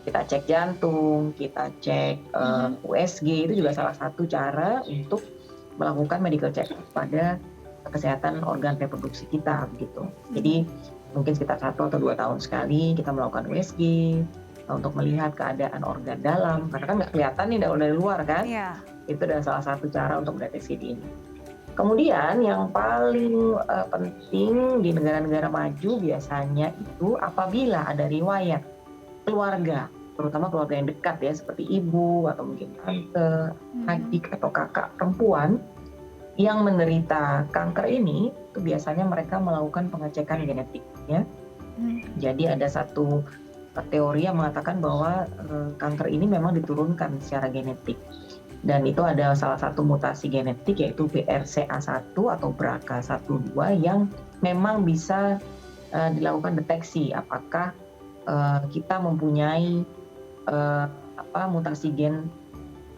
Kita cek jantung, kita cek USG, itu juga salah satu cara untuk melakukan medical check up pada kesehatan organ reproduksi kita begitu. Jadi mungkin sekitar 1 atau 2 tahun sekali kita melakukan USG untuk melihat keadaan organ dalam, karena kan nggak kelihatan nih dari luar kan. Itu adalah salah satu cara untuk mendeteksi dini. Kemudian yang paling penting di negara-negara maju biasanya itu apabila ada riwayat keluarga, terutama keluarga yang dekat ya, seperti ibu atau mungkin tante, adik atau kakak perempuan yang menderita kanker ini, itu biasanya mereka melakukan pengecekan genetik ya. Jadi ada satu teori yang mengatakan bahwa kanker ini memang diturunkan secara genetik. Dan itu ada salah satu mutasi genetik yaitu BRCA1 atau BRCA12 yang memang bisa dilakukan deteksi apakah kita mempunyai mutasi gen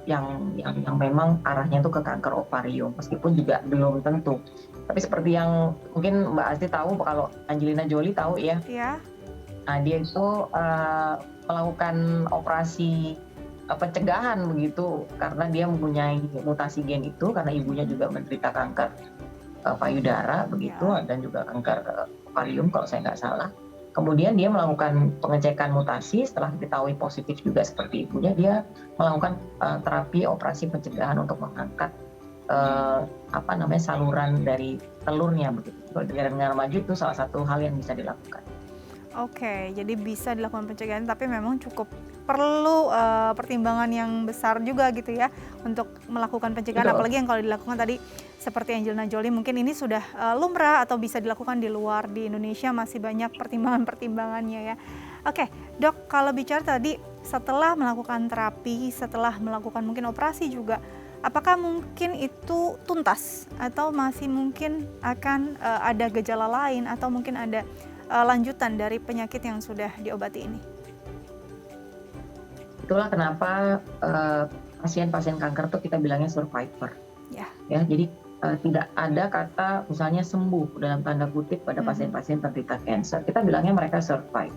yang memang arahnya itu ke kanker ovarium, meskipun juga belum tentu. Tapi seperti yang mungkin Mbak Asti tahu, kalau Angelina Jolie tahu ya, nah, dia itu melakukan operasi pencegahan begitu karena dia mempunyai mutasi gen itu, karena ibunya juga menderita kanker payudara begitu dan juga kanker ovarium kalau saya nggak salah. Kemudian dia melakukan pengecekan mutasi, setelah diketahui positif juga seperti ibunya, dia melakukan terapi operasi pencegahan untuk mengangkat saluran dari telurnya begitu. Kalau di negara maju itu salah satu hal yang bisa dilakukan. Oke, jadi bisa dilakukan pencegahan, tapi memang cukup perlu pertimbangan yang besar juga gitu ya untuk melakukan pencegahan. Betul. Apalagi yang kalau dilakukan tadi seperti Angelina Jolie, mungkin ini sudah lumrah atau bisa dilakukan di luar. Di Indonesia masih banyak pertimbangannya ya. Oke, Dok, kalau bicara tadi setelah melakukan terapi, setelah melakukan mungkin operasi juga, apakah mungkin itu tuntas atau masih mungkin akan ada gejala lain atau mungkin ada lanjutan dari penyakit yang sudah diobati ini? Itulah kenapa pasien-pasien kanker tuh kita bilangnya survivor. Ya, jadi tidak ada kata misalnya sembuh dalam tanda kutip pada pasien-pasien penderita kanker. Kita bilangnya mereka survive.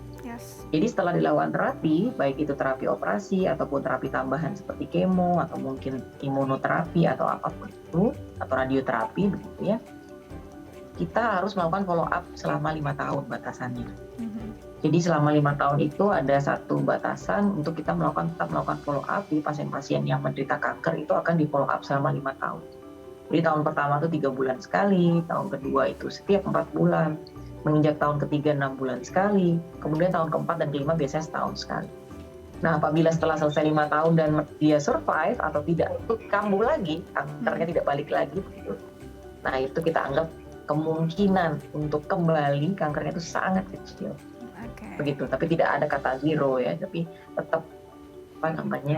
Jadi setelah dilakukan terapi, baik itu terapi operasi ataupun terapi tambahan seperti kemo atau mungkin imunoterapi atau apapun itu, atau radioterapi begitu ya, kita harus melakukan follow up selama 5 tahun batasannya. Jadi selama 5 tahun itu ada satu batasan untuk kita tetap melakukan follow up di pasien-pasien yang menderita kanker, itu akan di follow up selama 5 tahun. Jadi tahun pertama itu 3 bulan sekali, tahun kedua itu setiap 4 bulan, menginjak tahun ketiga 6 bulan sekali, kemudian tahun keempat dan kelima biasanya setahun sekali. Nah, apabila setelah selesai 5 tahun dan dia survive atau tidak, itu kambuh lagi, kankernya tidak balik lagi begitu. Nah, itu kita anggap kemungkinan untuk kembali kankernya itu sangat kecil. Begitu, tapi tidak ada kata zero ya, tapi tetap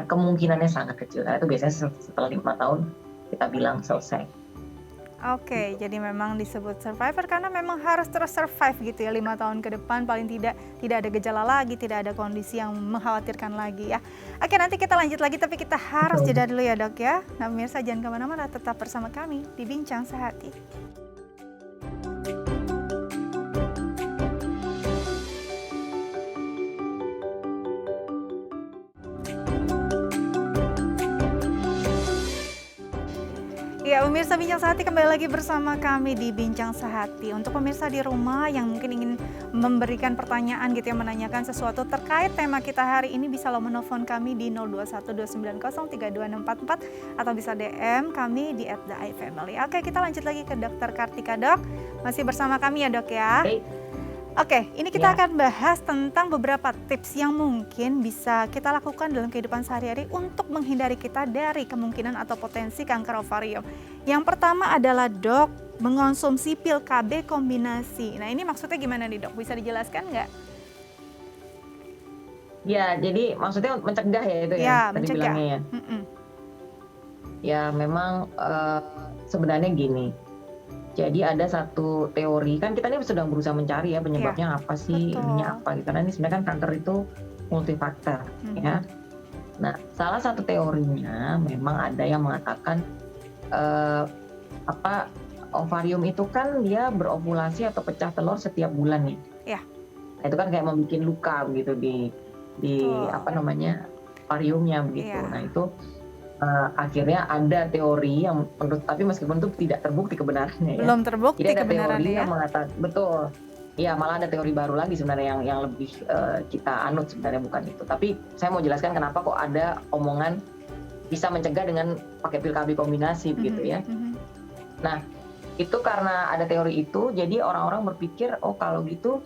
kemungkinannya sangat kecil. Karena itu biasanya setelah 5 tahun kita bilang selesai. Oke, jadi memang disebut survivor karena memang harus terus survive gitu ya 5 tahun ke depan, paling tidak ada gejala lagi, tidak ada kondisi yang mengkhawatirkan lagi ya. Oke, nanti kita lanjut lagi tapi kita harus jeda dulu ya dok ya. Nah pemirsa jangan kemana-mana, tetap bersama kami di Bincang Sehati. Ya, pemirsa Bincang Sehati kembali lagi bersama kami di Bincang Sehati. Untuk pemirsa di rumah yang mungkin ingin memberikan pertanyaan gitu ya, menanyakan sesuatu terkait tema kita hari ini, bisa lo menelpon kami di 0212903244 atau bisa DM kami di @theifamily. Oke, kita lanjut lagi ke Dr. Kartika dok. Masih bersama kami ya dok ya. Oke, ini kita akan bahas tentang beberapa tips yang mungkin bisa kita lakukan dalam kehidupan sehari-hari untuk menghindari kita dari kemungkinan atau potensi kanker ovarium. Yang pertama adalah dok, mengonsumsi pil KB kombinasi. Nah ini maksudnya gimana nih dok? Bisa dijelaskan nggak? Ya, jadi maksudnya mencegah ya itu ya? Ya, tadi mencegah. bilangnya ya. Ya memang sebenarnya gini. Jadi ada satu teori, kan kita ini sedang berusaha mencari ya penyebabnya apa sih, ininya apa gitu. Karena ini sebenarnya kan kanker itu multifaktor ya. Nah, salah satu teorinya memang ada yang mengatakan ovarium itu kan dia berovulasi atau pecah telur setiap bulan nih. Ya. Nah, itu kan kayak membuat luka begitu di ovariumnya begitu. Ya. Nah, itu akhirnya ada teori yang tapi meskipun itu tidak terbukti kebenarannya ya. Belum terbukti Jadi ada kebenarannya teori ya. yang mengatakan betul. Ya, malah ada teori baru lagi sebenarnya yang lebih kita anut sebenarnya bukan itu. Tapi saya mau jelaskan kenapa kok ada omongan bisa mencegah dengan pakai pil KB kombinasi begitu ya. Nah, itu karena ada teori itu, jadi orang-orang berpikir oh kalau gitu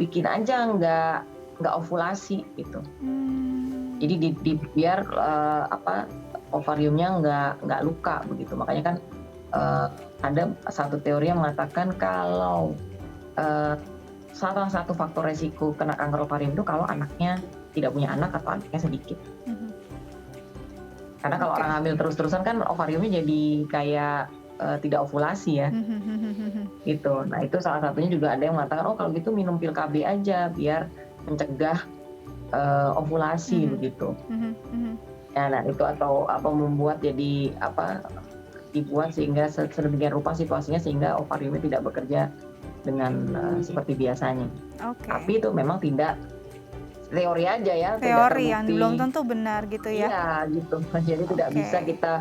bikin aja nggak ovulasi gitu. Jadi biar ovariumnya nggak luka begitu. Makanya kan ada satu teori yang mengatakan kalau salah satu faktor resiko kena kanker ovarium itu kalau anaknya tidak punya anak atau anaknya sedikit. Karena kalau orang hamil terus-terusan kan ovariumnya jadi kayak tidak ovulasi ya. Gitu. Nah itu salah satunya juga ada yang mengatakan oh kalau gitu minum pil KB aja biar mencegah ovulasi begitu. Ya, nah itu atau membuat jadi dibuat sehingga sedemikian rupa situasinya sehingga ovariumnya tidak bekerja dengan seperti biasanya. Tapi itu memang tidak teori aja ya. Teori yang belum tentu benar gitu ya. Iya gitu. Jadi tidak bisa kita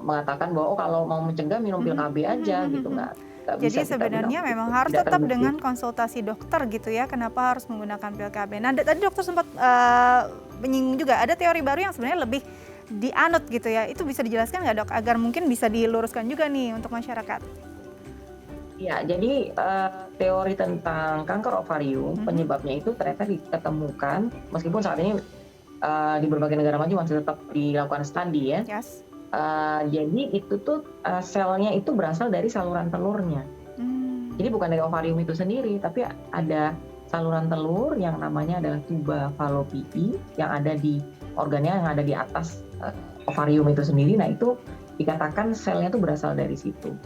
mengatakan bahwa kalau mau mencegah minum pil KB aja gitu nggak. Jadi sebenarnya memang harus tetap dengan konsultasi dokter gitu ya. Kenapa harus menggunakan pil KB? Nah tadi dokter sempat menyinggung juga ada teori baru yang sebenarnya lebih dianut gitu ya. Itu bisa dijelaskan nggak dok? Agar mungkin bisa diluruskan juga nih untuk masyarakat. Ya, jadi teori tentang kanker ovarium penyebabnya itu ternyata ditemukan meskipun saat ini di berbagai negara maju masih tetap dilakukan studi ya. Yes. Jadi itu tuh selnya itu berasal dari saluran telurnya. Jadi bukan dari ovarium itu sendiri, tapi ada saluran telur yang namanya adalah tuba fallopiae yang ada di organnya yang ada di atas ovarium itu sendiri. Nah itu dikatakan selnya itu berasal dari situ.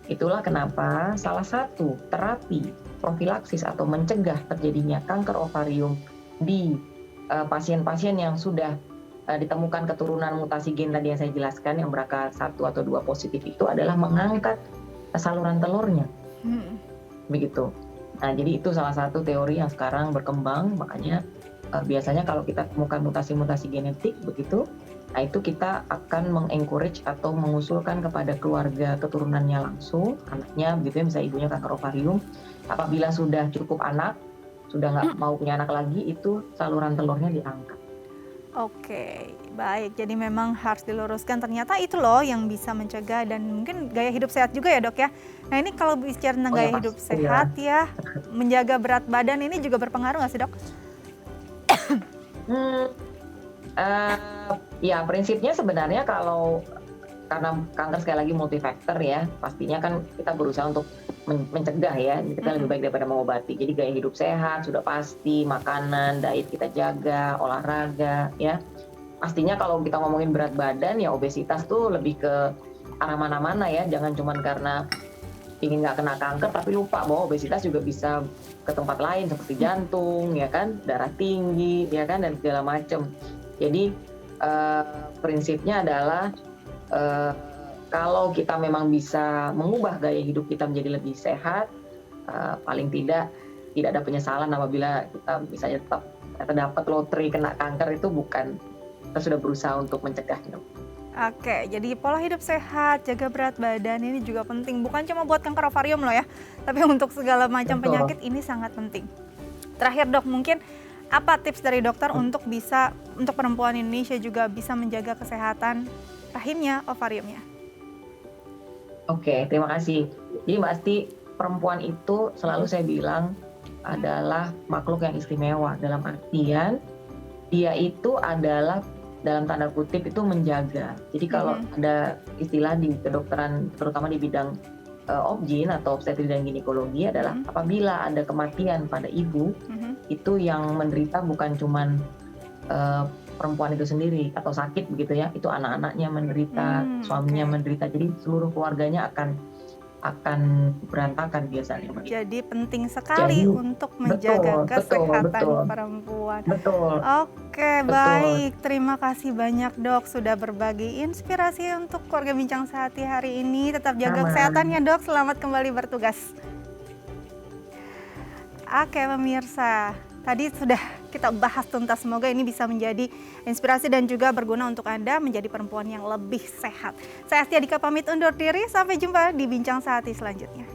Itulah kenapa salah satu terapi profilaksis atau mencegah terjadinya kanker ovarium di pasien-pasien yang sudah ditemukan keturunan mutasi gen tadi yang saya jelaskan yang BRCA 1 atau 2 positif itu adalah mengangkat saluran telurnya. Begitu. Nah, jadi itu salah satu teori yang sekarang berkembang, makanya biasanya kalau kita temukan mutasi-mutasi genetik begitu, nah itu kita akan mengencourage atau mengusulkan kepada keluarga keturunannya langsung, anaknya begitu ya, misalnya ibunya kanker ovarium, apabila sudah cukup anak, sudah nggak mau punya anak lagi, itu saluran telurnya diangkat. Oke, baik. Jadi memang harus diluruskan, ternyata itu loh yang bisa mencegah dan mungkin gaya hidup sehat juga ya dok ya. Nah ini kalau bicara tentang Oh ya gaya hidup pasti sehat ya, menjaga berat badan ini juga berpengaruh nggak sih dok? Hmm, ya prinsipnya sebenarnya kalau karena kanker sekali lagi multifaktor ya, pastinya kan kita berusaha untuk mencegah ya, kita lebih baik daripada mengobati. Jadi gaya hidup sehat sudah pasti, makanan, diet kita jaga, olahraga ya. Pastinya kalau kita ngomongin berat badan ya obesitas tuh lebih ke arah mana-mana ya, jangan cuman karena ingin nggak kena kanker tapi lupa bahwa obesitas juga bisa ke tempat lain seperti jantung ya kan, darah tinggi ya kan, dan segala macam. Jadi prinsipnya adalah kalau kita memang bisa mengubah gaya hidup kita menjadi lebih sehat, paling tidak ada penyesalan apabila kita misalnya tetap dapat lotre kena kanker, itu bukan, kita sudah berusaha untuk mencegahnya. Oke, jadi pola hidup sehat, jaga berat badan ini juga penting. Bukan cuma buat kanker ovarium loh ya, tapi untuk segala macam penyakit ini sangat penting. Terakhir dok, mungkin apa tips dari dokter untuk perempuan Indonesia juga bisa menjaga kesehatan rahimnya, ovariumnya? Oke, terima kasih. Jadi Mbak Asti, perempuan itu selalu saya bilang adalah makhluk yang istimewa, dalam artian dia itu adalah dalam tanda kutip itu menjaga. Jadi kalau ada istilah di kedokteran, terutama di bidang obgyn atau obstetri dan ginekologi, adalah apabila ada kematian pada ibu, itu yang menderita bukan cuman perempuan itu sendiri atau sakit begitu ya, itu anak-anaknya menderita, suaminya menderita, jadi seluruh keluarganya akan berantakan biasanya. Jadi penting sekali untuk menjaga kesehatan perempuan. Betul. Oke, baik. Terima kasih banyak dok sudah berbagi inspirasi untuk keluarga Bincang Sehat hari ini. Tetap jaga kesehatannya dok. Selamat kembali bertugas. Oke pemirsa, tadi sudah kita bahas tuntas, semoga ini bisa menjadi inspirasi dan juga berguna untuk Anda menjadi perempuan yang lebih sehat. Saya Astia Dika pamit undur diri, sampai jumpa di Bincang Sehati selanjutnya.